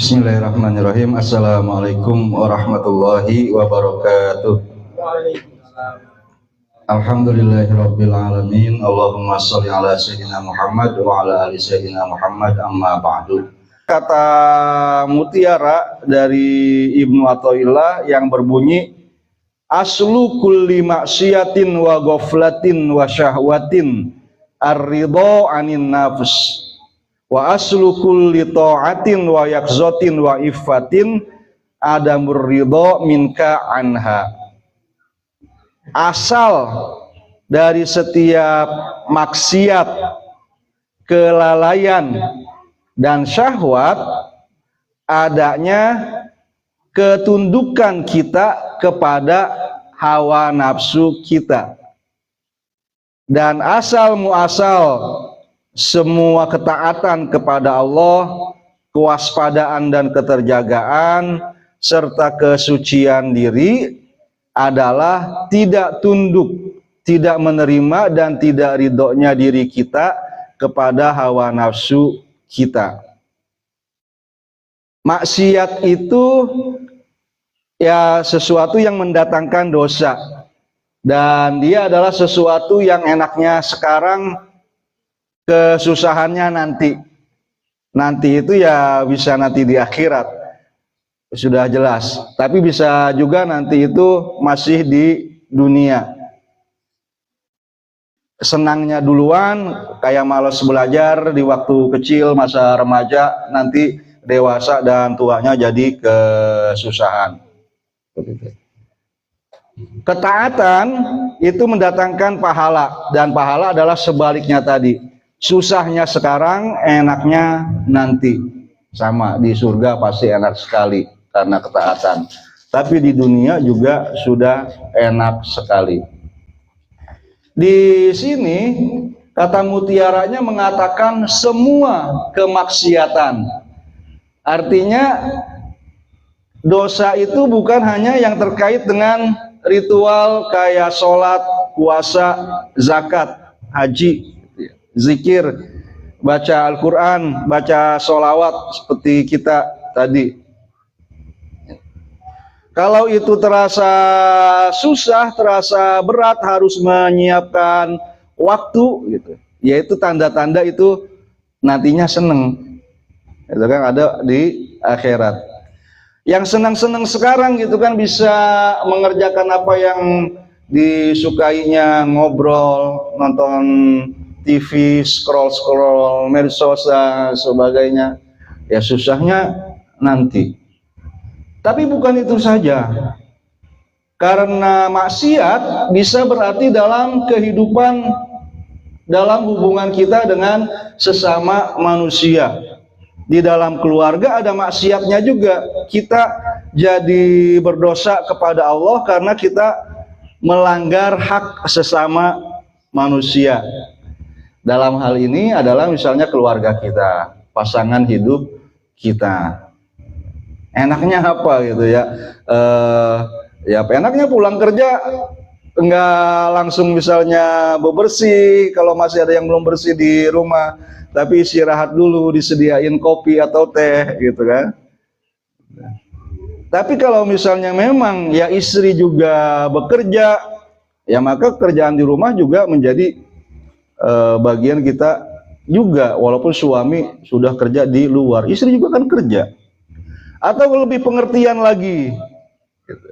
Bismillahirrahmanirrahim. Assalamualaikum warahmatullahi wabarakatuh. Alhamdulillahirabbil alamin. Allahumma shalli ala sayyidina Muhammad wa ala ali sayyidina Muhammad, amma ba'du. Kata mutiara dari Ibnu Athaillah yang berbunyi, aslu kulli maksiatin wa ghaflatin wa syahwatin ar-ridha 'anin nafs. Wa aslu kulli ta'atin wa yakzotin wa iffatin adamur ridha minka anha. Asal dari setiap maksiat, kelalaian dan syahwat adanya ketundukan kita kepada hawa nafsu kita. Dan asal muasal semua ketaatan kepada Allah, kewaspadaan dan keterjagaan, serta kesucian diri adalah tidak tunduk, tidak menerima dan tidak ridhonya diri kita kepada hawa nafsu kita. Maksiat itu ya sesuatu yang mendatangkan dosa, dan dia adalah sesuatu yang enaknya sekarang, kesusahannya nanti. Nanti itu ya bisa nanti di akhirat, sudah jelas. Tapi bisa juga nanti itu masih di dunia. Senangnya duluan, kayak malas belajar di waktu kecil, masa remaja, nanti dewasa dan tuanya jadi kesusahan. Ketaatan itu mendatangkan pahala, dan pahala adalah sebaliknya tadi. Susahnya sekarang, enaknya nanti. Sama, di surga pasti enak sekali karena ketaatan. Tapi di dunia juga sudah enak sekali. Di sini kata mutiaranya mengatakan semua kemaksiatan. Artinya dosa itu bukan hanya yang terkait dengan ritual kayak sholat, puasa, zakat, haji, zikir, baca Al-Quran, baca sholawat seperti kita tadi. Kalau itu terasa susah, terasa berat, harus menyiapkan waktu gitu. Yaitu tanda-tanda itu nantinya seneng. Itu kan ada di akhirat. Yang senang-senang sekarang gitu kan bisa mengerjakan apa yang disukainya, ngobrol, nonton TV, scroll medsos dan sebagainya. Ya susahnya nanti. Tapi bukan itu saja. Karena maksiat bisa berarti dalam kehidupan, dalam hubungan kita dengan sesama manusia. Di dalam keluarga ada maksiatnya juga. Kita jadi berdosa kepada Allah karena kita melanggar hak sesama manusia. Dalam hal ini adalah misalnya keluarga kita, pasangan hidup kita. Enaknya apa gitu ya? Ya enaknya pulang kerja enggak langsung misalnya bebersih kalau masih ada yang belum bersih di rumah, tapi istirahat dulu, disediain kopi atau teh gitu kan. Tapi kalau misalnya memang ya istri juga bekerja, ya maka kerjaan di rumah juga menjadi bagian kita juga, walaupun suami sudah kerja di luar, istri juga kan kerja. Atau lebih pengertian lagi gitu.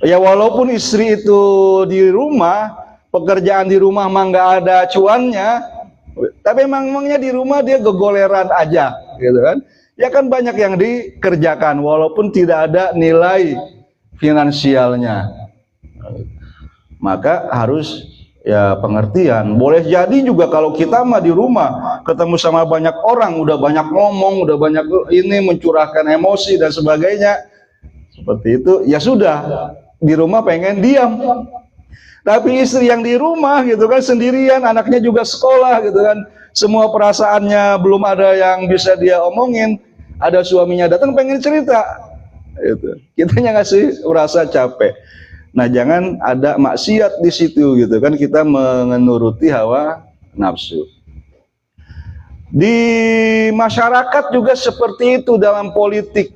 Ya walaupun istri itu di rumah, pekerjaan di rumah mah nggak ada cuannya, tapi emangnya di rumah dia gegoleran aja gitu kan. Ya kan banyak yang dikerjakan walaupun tidak ada nilai finansialnya. Maka harus ya pengertian. Boleh jadi juga kalau kita mah di rumah ketemu sama banyak orang, udah banyak ngomong, udah banyak ini mencurahkan emosi dan sebagainya. Seperti itu, ya sudah, di rumah pengen diam. Tapi istri yang di rumah gitu kan sendirian, anaknya juga sekolah gitu kan, semua perasaannya belum ada yang bisa dia omongin. Ada suaminya datang pengen cerita. Gitu. Kitanya ngasih merasa capek. Nah, jangan ada maksiat di situ gitu kan, kita menuruti hawa nafsu. Di masyarakat juga seperti itu dalam politik.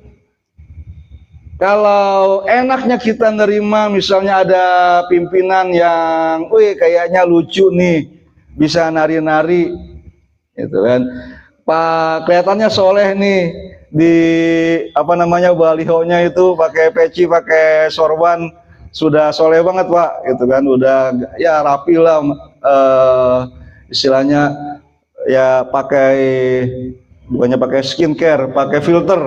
Kalau enaknya kita nerima misalnya ada pimpinan yang, wih kayaknya lucu nih, bisa nari-nari, gitu kan. Pak kelihatannya soleh nih, di apa namanya balihonya itu pakai peci, pakai sorban, sudah soleh banget Pak, gitu kan. Udah ya rapi lah, istilahnya ya pakai, bukannya pakai skincare, pakai filter,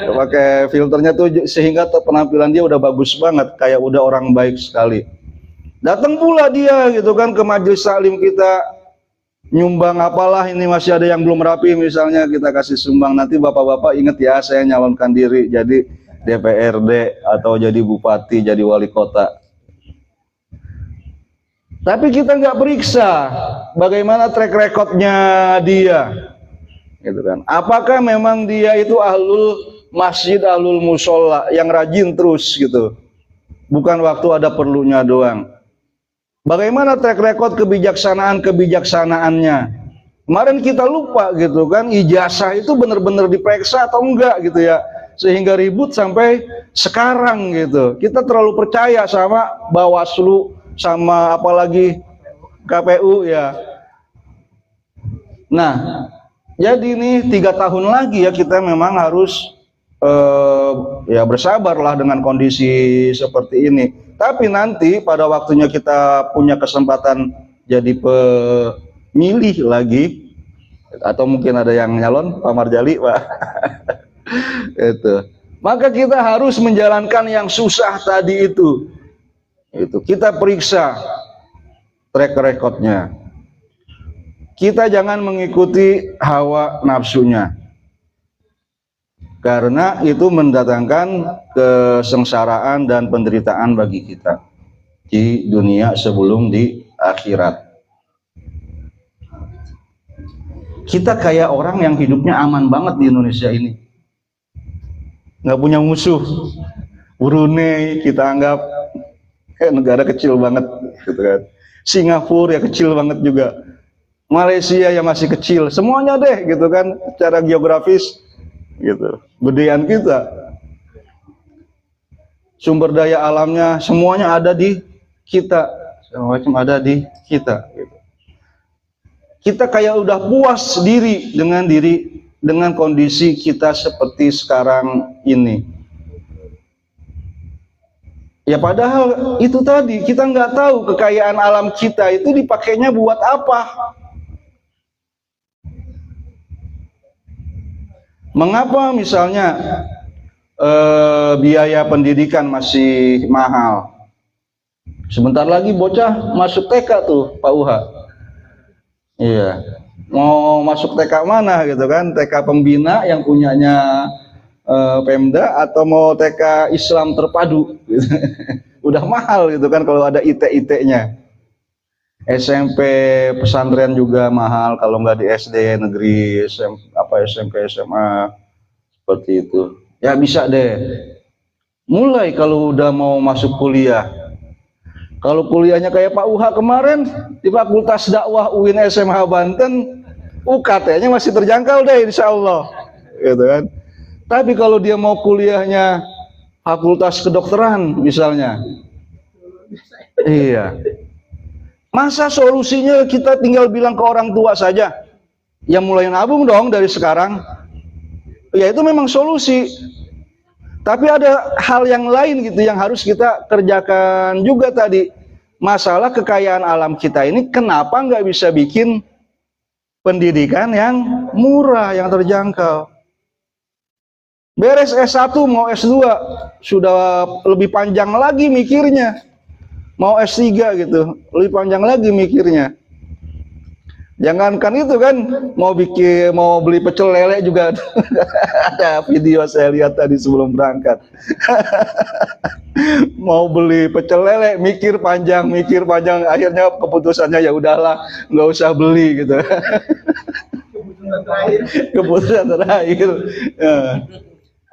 pakai filternya tuh sehingga penampilan dia udah bagus banget, kayak udah orang baik sekali. Datang pula dia gitu kan ke majelis taklim kita, nyumbang apalah, ini masih ada yang belum rapi misalnya, kita kasih sumbang. Nanti bapak-bapak inget ya, saya nyalonkan diri jadi DPRD atau jadi bupati, jadi wali kota. Tapi kita nggak periksa bagaimana track recordnya dia, gitu kan. Apakah memang dia itu ahlul masjid, ahlul musola yang rajin terus gitu, bukan waktu ada perlunya doang. Bagaimana track record kebijaksanaannya. Kemarin kita lupa gitu kan, ijazah itu benar-benar diperiksa atau enggak gitu ya, sehingga ribut sampai sekarang gitu. Kita terlalu percaya sama Bawaslu, sama apalagi KPU ya. Nah, jadi nih 3 tahun lagi ya kita memang harus ya bersabarlah dengan kondisi seperti ini. Tapi nanti pada waktunya kita punya kesempatan jadi pemilih lagi, atau mungkin ada yang nyalon Pak Marjali Pak. Itu. Maka kita harus menjalankan yang susah tadi itu. Kita periksa track recordnya. Kita jangan mengikuti hawa nafsunya, karena itu mendatangkan kesengsaraan dan penderitaan bagi kita di dunia sebelum di akhirat. Kita kayak orang yang hidupnya aman banget di Indonesia ini, nggak punya musuh. Brunei kita anggap negara kecil banget gitu kan. Singapura ya kecil banget juga. Malaysia ya masih kecil. Semuanya deh gitu kan, secara geografis gitu. Gedean kita. Sumber daya alamnya semuanya ada di kita. Segala macam ada di kita gitu. Kita kayak udah puas diri dengan kondisi kita seperti sekarang ini. Ya padahal itu tadi, kita nggak tahu kekayaan alam kita itu dipakainya buat apa. Mengapa misalnya biaya pendidikan masih mahal? Sebentar lagi bocah masuk TK tuh Pak Uha. Iya, mau masuk TK mana gitu kan? TK pembina yang punyanya Pemda atau mau TK Islam terpadu gitu. Udah mahal gitu kan kalau ada IT-nya. SMP pesantren juga mahal kalau nggak di SD negeri, SMP SMA seperti itu. Ya bisa deh. Mulai kalau udah mau masuk kuliah. Kalau kuliahnya kayak Pak Uha kemarin di Fakultas Dakwah UIN SMH Banten, UKT-nya masih terjangkau deh insya Allah, gitu kan. Tapi kalau dia mau kuliahnya Fakultas Kedokteran misalnya, iya. Masa solusinya kita tinggal bilang ke orang tua saja? Ya mulai nabung dong dari sekarang. Ya itu memang solusi. Tapi ada hal yang lain gitu yang harus kita kerjakan juga tadi. Masalah kekayaan alam kita ini kenapa nggak bisa bikin pendidikan yang murah, yang terjangkau? Beres S1 mau S2 sudah lebih panjang lagi mikirnya. Mau S3 gitu, lebih panjang lagi mikirnya. Jangankan itu kan, mau beli pecel lele juga ada video saya lihat tadi sebelum berangkat. Mau beli pecel lele, mikir panjang, akhirnya keputusannya ya udahlah, nggak usah beli gitu. Keputusan terakhir.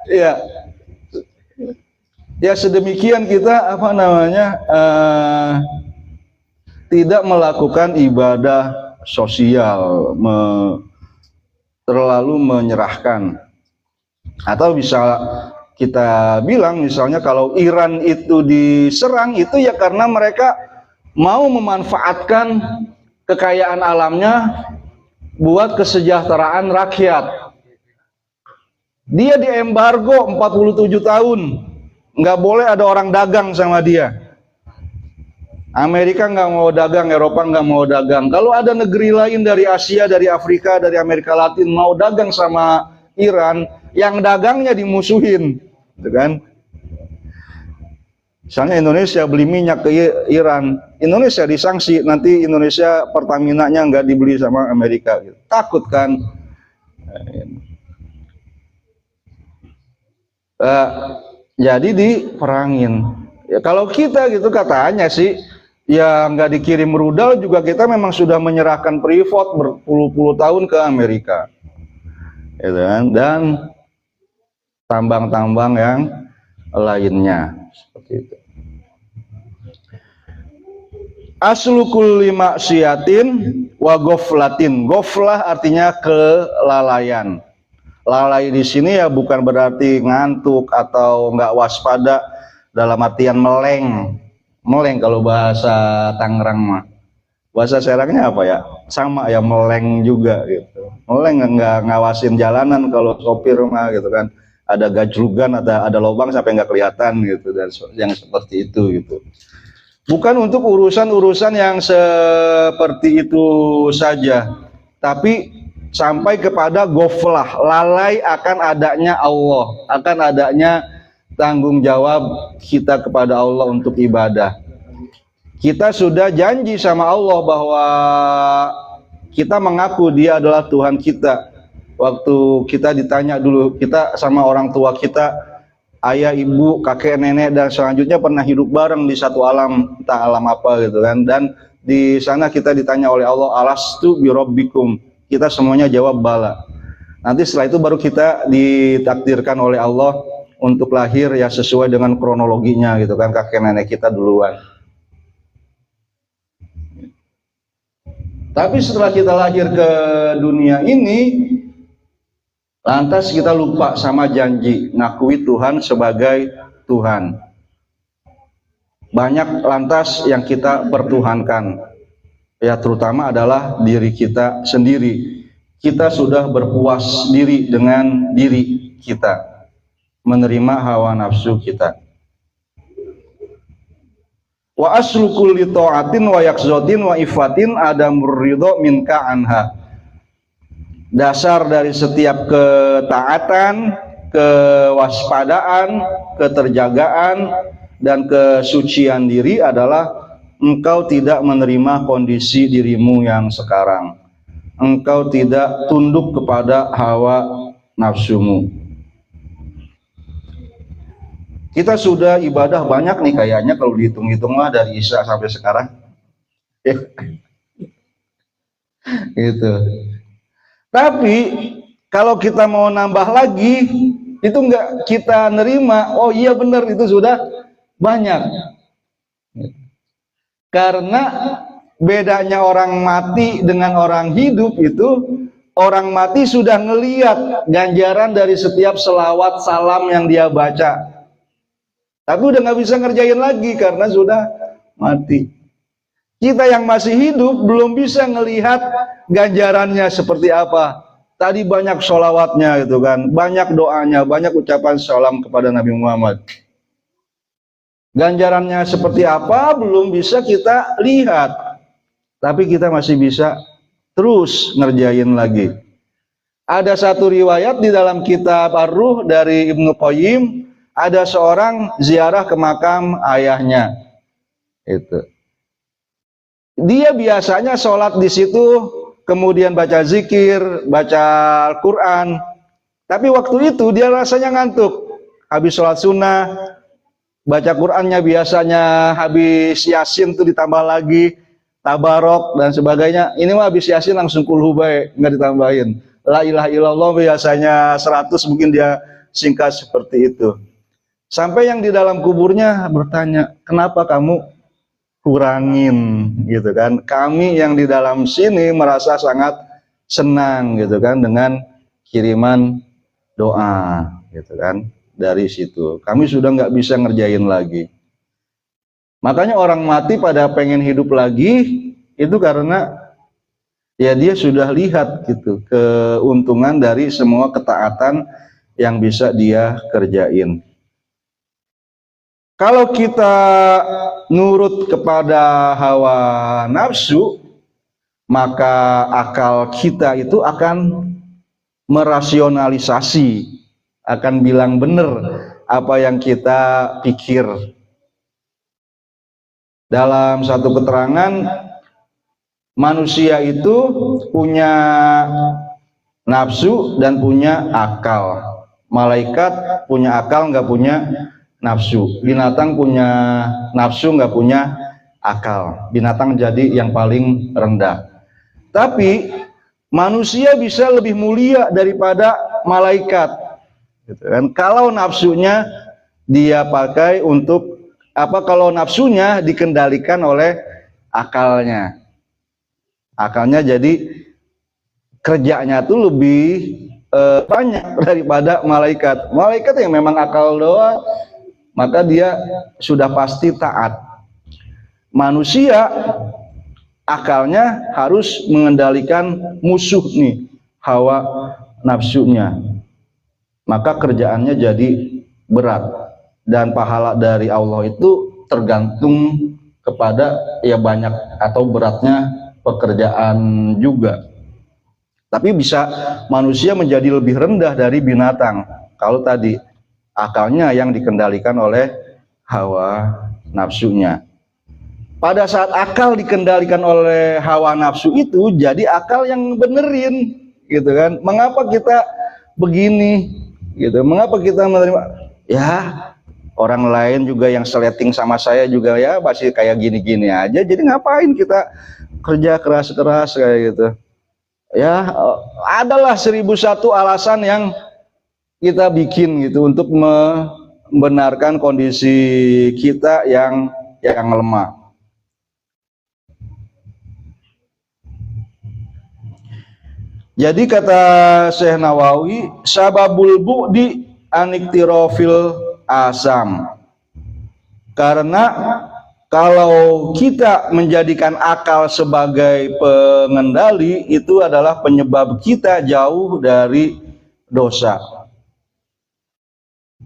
Ya. Ya sedemikian kita tidak melakukan ibadah sosial, terlalu menyerahkan. Atau bisa kita bilang misalnya kalau Iran itu diserang itu ya karena mereka mau memanfaatkan kekayaan alamnya buat kesejahteraan rakyat. Dia diembargo 47 tahun, nggak boleh ada orang dagang sama dia. Amerika nggak mau dagang, Eropa nggak mau dagang. Kalau ada negeri lain dari Asia, dari Afrika, dari Amerika Latin mau dagang sama Iran, yang dagangnya dimusuhin, gitu kan? Misalnya Indonesia beli minyak ke Iran, Indonesia disanksi, nanti Indonesia Pertamina-nya nggak dibeli sama Amerika, gitu. Takut kan? Jadi diperangin. Ya, kalau kita gitu katanya sih, ya nggak dikirim rudal juga kita memang sudah menyerahkan Freeport berpuluh-puluh tahun ke Amerika, gitu kan? Dan tambang-tambang yang lainnya seperti itu. Aslukul lima siatin wa goflatin. Goflah artinya kelalaian. Lalai di sini ya bukan berarti ngantuk atau nggak waspada, dalam artian meleng. Meleng kalau bahasa Tangerang mah. Bahasa Serangnya apa ya? Sama ya, meleng juga gitu. Meleng nggak ngawasin jalanan kalau sopir mah gitu kan. Ada gajlugan, ada lubang sampai nggak kelihatan gitu, dan yang seperti itu gitu. Bukan untuk urusan-urusan yang seperti itu saja, tapi sampai kepada goflah, lalai akan adanya Allah, akan adanya tanggung jawab kita kepada Allah untuk ibadah. Kita sudah janji sama Allah bahwa kita mengaku Dia adalah Tuhan kita. Waktu kita ditanya dulu, kita sama orang tua kita, ayah, ibu, kakek, nenek, dan selanjutnya pernah hidup bareng di satu alam, entah alam apa gitu kan. Dan di sana kita ditanya oleh Allah, alastu birabbikum. Kita semuanya jawab bala. Nanti setelah itu baru kita ditakdirkan oleh Allah untuk lahir ya sesuai dengan kronologinya gitu kan, kakek nenek kita duluan. Tapi setelah kita lahir ke dunia ini, lantas kita lupa sama janji ngakui Tuhan sebagai Tuhan. Banyak lantas yang kita pertuhankan, ya terutama adalah diri kita sendiri. Kita sudah berpuas diri dengan diri kita, menerima hawa nafsu kita. Wa aslu kulli ta'atin wa yakzotin wa ifatin adamur ridho minka anha. Dasar dari setiap ketaatan, kewaspadaan, keterjagaan, dan kesucian diri adalah engkau tidak menerima kondisi dirimu yang sekarang. Engkau tidak tunduk kepada hawa nafsumu. Kita sudah ibadah banyak nih kayaknya kalau dihitung-hitung lah dari Isya sampai sekarang. Gitu. Tapi kalau kita mau nambah lagi, itu enggak kita nerima. Oh iya benar, itu sudah banyak. Karena bedanya orang mati dengan orang hidup itu, orang mati sudah ngeliat ganjaran dari setiap selawat salam yang dia baca. Tapi udah nggak bisa ngerjain lagi karena sudah mati. Kita yang masih hidup belum bisa ngelihat ganjarannya seperti apa. Tadi banyak sholawatnya gitu kan, banyak doanya, banyak ucapan salam kepada Nabi Muhammad. Ganjarannya seperti apa belum bisa kita lihat, tapi kita masih bisa terus ngerjain lagi. Ada satu riwayat di dalam kitab Ar-Ruh dari Ibnu Qayyim, ada seorang ziarah ke makam ayahnya. Itu. Dia biasanya sholat di situ, kemudian baca zikir, baca Al-Quran. Tapi waktu itu dia rasanya ngantuk. Habis sholat sunnah, baca Qurannya biasanya habis Yasin tuh ditambah lagi Tabarok dan sebagainya. Ini mah habis Yasin langsung kulhu bae, nggak ditambahin. La ilaha illallah biasanya 100, mungkin dia singkat seperti itu. Sampai yang di dalam kuburnya bertanya, kenapa kamu kurangin gitu kan? Kami yang di dalam sini merasa sangat senang gitu kan dengan kiriman doa, gitu kan. Dari situ kami sudah nggak bisa ngerjain lagi. Makanya orang mati pada pengen hidup lagi itu karena ya dia sudah lihat gitu keuntungan dari semua ketaatan yang bisa dia kerjain. Kalau kita nurut kepada hawa nafsu, maka akal kita itu akan merasionalisasi, akan bilang benar apa yang kita pikir. Dalam satu keterangan, manusia itu punya nafsu dan punya akal. Malaikat punya akal, nggak punya nafsu. Binatang punya nafsu, nggak punya akal. Binatang jadi yang paling rendah. Tapi manusia bisa lebih mulia daripada malaikat, gitu kan? Kalau nafsunya dia pakai untuk apa? Kalau nafsunya dikendalikan oleh akalnya, akalnya jadi kerjanya tuh lebih banyak daripada malaikat. Malaikat yang memang akal doang, maka dia sudah pasti taat. Manusia akalnya harus mengendalikan musuh nih, hawa nafsunya. Maka kerjaannya jadi berat. Dan pahala dari Allah itu tergantung kepada ya banyak atau beratnya pekerjaan juga. Tapi bisa manusia menjadi lebih rendah dari binatang. Kalau tadi akalnya yang dikendalikan oleh hawa nafsunya. Pada saat akal dikendalikan oleh hawa nafsu itu, jadi akal yang benerin, gitu kan? Mengapa kita begini, gitu? Mengapa kita menerima? Ya, orang lain juga yang seleting sama saya juga ya masih kayak gini-gini aja. Jadi ngapain kita kerja keras-keras kayak gitu? Ya, adalah 1001 alasan yang kita bikin gitu untuk membenarkan kondisi kita yang lemah. Jadi kata Syekh Nawawi, sababul bu'di aniktirofil asam. Karena kalau kita menjadikan akal sebagai pengendali, itu adalah penyebab kita jauh dari dosa.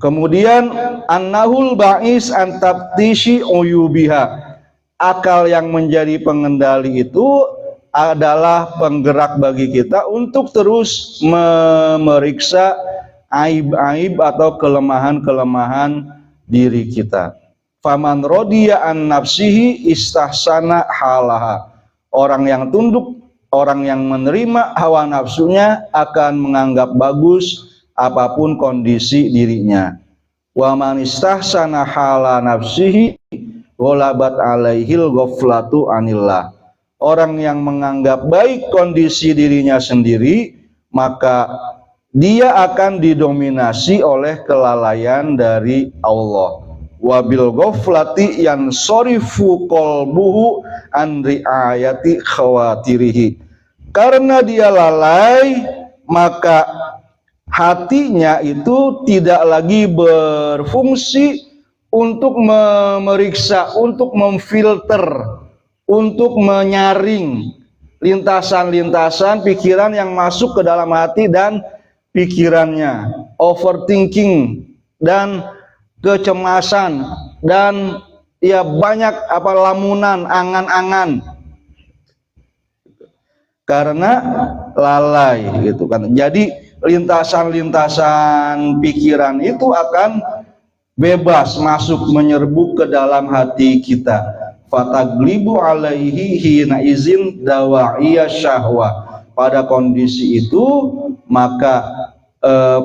Kemudian annahul ba'is antabtishi uyubiha. Akal yang menjadi pengendali itu adalah penggerak bagi kita untuk terus memeriksa aib-aib atau kelemahan-kelemahan diri kita. Faman rodiya an nafsihi istahsana halaha. Orang yang tunduk, orang yang menerima hawa nafsunya akan menganggap bagus apapun kondisi dirinya. Wa man istahsana hala nafsihi ghalabat alaihil ghaflatu anillah. Orang yang menganggap baik kondisi dirinya sendiri, maka dia akan didominasi oleh kelalaian dari Allah. Wabil ghaflati yansorifu qalbuhu an riayati khawatirihi. Karena dia lalai, maka hatinya itu tidak lagi berfungsi untuk memeriksa, untuk memfilter, untuk menyaring lintasan-lintasan pikiran yang masuk ke dalam hati dan pikirannya, overthinking dan kecemasan dan ya banyak apa lamunan, angan-angan, karena lalai gitu kan. Jadi lintasan-lintasan pikiran itu akan bebas masuk menyerbu ke dalam hati kita. Fataglibu alaihi hina izin dawa'iyah syahwa. Pada kondisi itu maka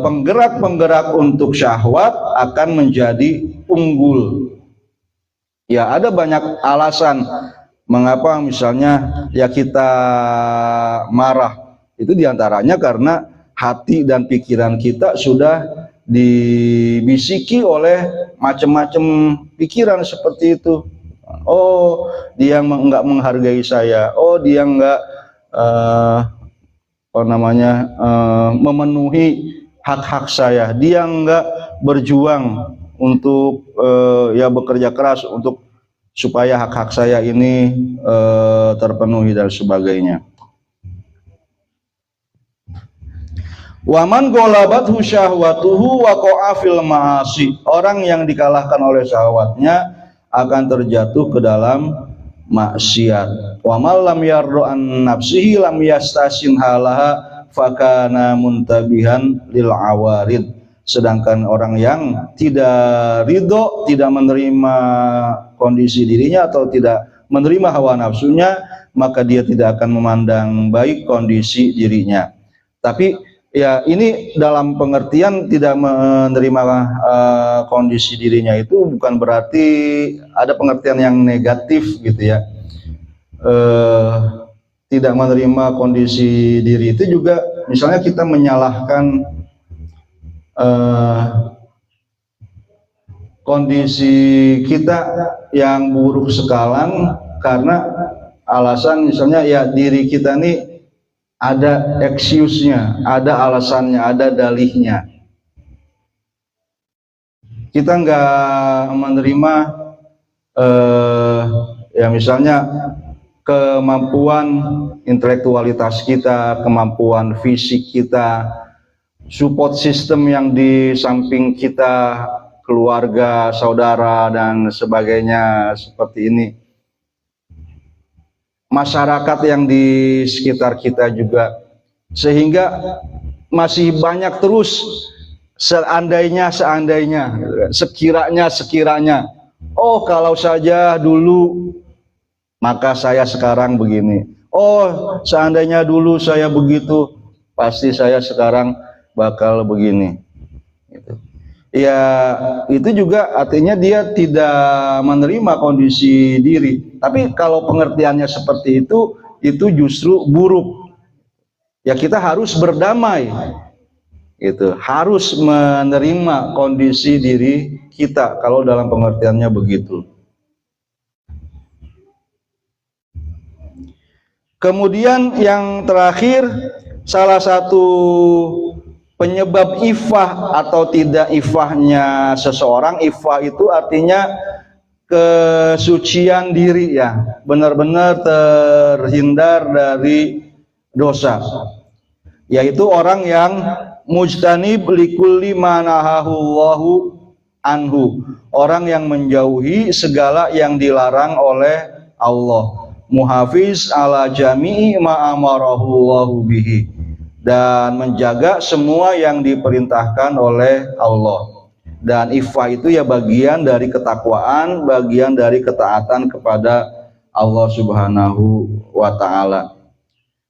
penggerak-penggerak untuk syahwat akan menjadi unggul. Ya, ada banyak alasan mengapa misalnya ya kita marah. Itu diantaranya karena hati dan pikiran kita sudah dibisiki oleh macam-macam pikiran seperti itu. Oh, dia nggak menghargai saya. Oh, dia nggak memenuhi hak-hak saya. Dia enggak berjuang untuk ya bekerja keras untuk supaya hak-hak saya ini terpenuhi dan sebagainya. Waman golabathu syahwatuhu waqa'a fil ma'asi. Orang yang dikalahkan oleh syahwatnya akan terjatuh ke dalam maksiat. Wa man lam yardu an nafsihi lam yastasin halaha fakana muntabihan lil awarid. Sedangkan orang yang tidak ridho, tidak menerima kondisi dirinya atau tidak menerima hawa nafsunya, maka dia tidak akan memandang baik kondisi dirinya. Tapi ya ini dalam pengertian tidak menerima kondisi dirinya itu bukan berarti ada pengertian yang negatif gitu ya. Tidak menerima kondisi diri itu juga misalnya kita menyalahkan kondisi kita yang buruk sekarang karena alasan misalnya ya diri kita nih ada excuse-nya, ada alasannya, ada dalihnya. Kita nggak menerima ya misalnya kemampuan intelektualitas kita, kemampuan fisik kita, support system yang di samping kita, keluarga, saudara dan sebagainya seperti ini. Masyarakat yang di sekitar kita juga, sehingga masih banyak terus seandainya, sekiranya, oh kalau saja dulu maka saya sekarang begini, oh seandainya dulu saya begitu pasti saya sekarang bakal begini gitu. Ya itu juga artinya dia tidak menerima kondisi diri. Tapi kalau pengertiannya seperti itu justru buruk. Ya kita harus berdamai, gitu. Harus menerima kondisi diri kita kalau dalam pengertiannya begitu. Kemudian yang terakhir, salah satu penyebab ifah atau tidak ifahnya seseorang, ifah itu artinya kesucian diri ya, benar-benar terhindar dari dosa, yaitu orang yang mujtanib likulli manahahullahu anhu, orang yang menjauhi segala yang dilarang oleh Allah, muhafiz ala jami'i ma amarahullahu bihi, dan menjaga semua yang diperintahkan oleh Allah. Dan ifah itu ya bagian dari ketakwaan, bagian dari ketaatan kepada Allah Subhanahu wa ta'ala.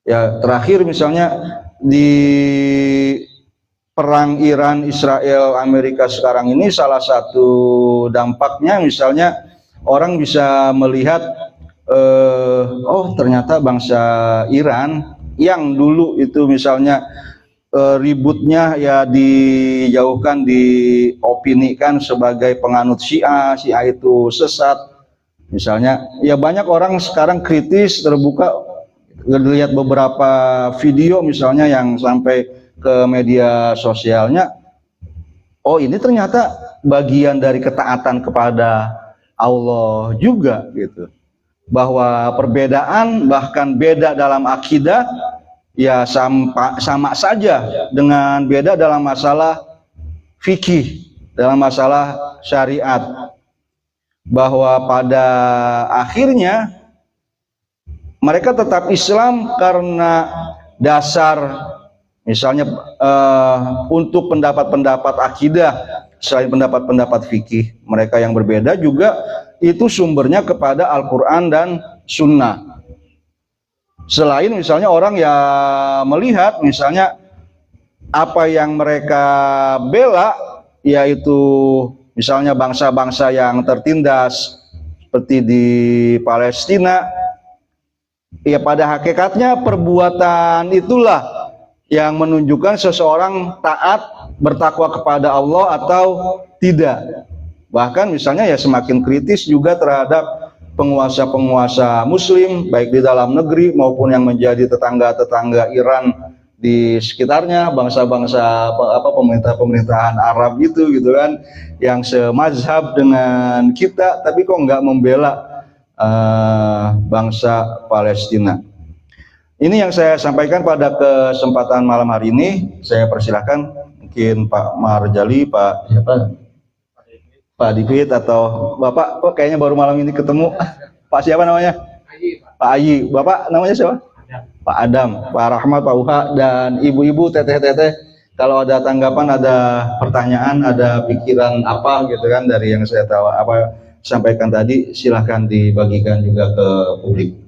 Ya terakhir misalnya di perang Iran, Israel, Amerika sekarang ini, salah satu dampaknya misalnya orang bisa melihat oh ternyata bangsa Iran yang dulu itu misalnya ributnya ya dijauhkan, diopinikan sebagai penganut Syiah itu sesat misalnya, ya banyak orang sekarang kritis, terbuka, lihat beberapa video misalnya yang sampai ke media sosialnya, oh ini ternyata bagian dari ketaatan kepada Allah juga gitu, bahwa perbedaan bahkan beda dalam akidah ya sama saja dengan beda dalam masalah fikih, dalam masalah syariat, bahwa pada akhirnya mereka tetap Islam karena dasar misalnya untuk pendapat-pendapat akidah selain pendapat-pendapat fikih mereka yang berbeda juga itu sumbernya kepada Al-Quran dan Sunnah. Selain misalnya orang yang melihat misalnya apa yang mereka bela, yaitu misalnya bangsa-bangsa yang tertindas seperti di Palestina, ya pada hakikatnya perbuatan itulah yang menunjukkan seseorang taat bertakwa kepada Allah atau tidak. Bahkan misalnya ya semakin kritis juga terhadap penguasa-penguasa muslim baik di dalam negeri maupun yang menjadi tetangga-tetangga Iran di sekitarnya, bangsa-bangsa pemerintahan Arab gitu kan, yang semazhab dengan kita, tapi kok nggak membela bangsa Palestina. Ini yang saya sampaikan pada kesempatan malam hari ini. Saya persilahkan mungkin Pak Marjali, Pak siapa? Pak Divit atau Bapak, kok kayaknya baru malam ini ketemu. Pak siapa namanya? Pak Ayi. Bapak namanya siapa? Pak Adam, Pak Rahmat, Pak Uha, dan ibu-ibu, teteh-teteh. Kalau ada tanggapan, ada pertanyaan, ada pikiran apa gitu kan dari yang saya tahu, apa sampaikan tadi, silahkan dibagikan juga ke publik.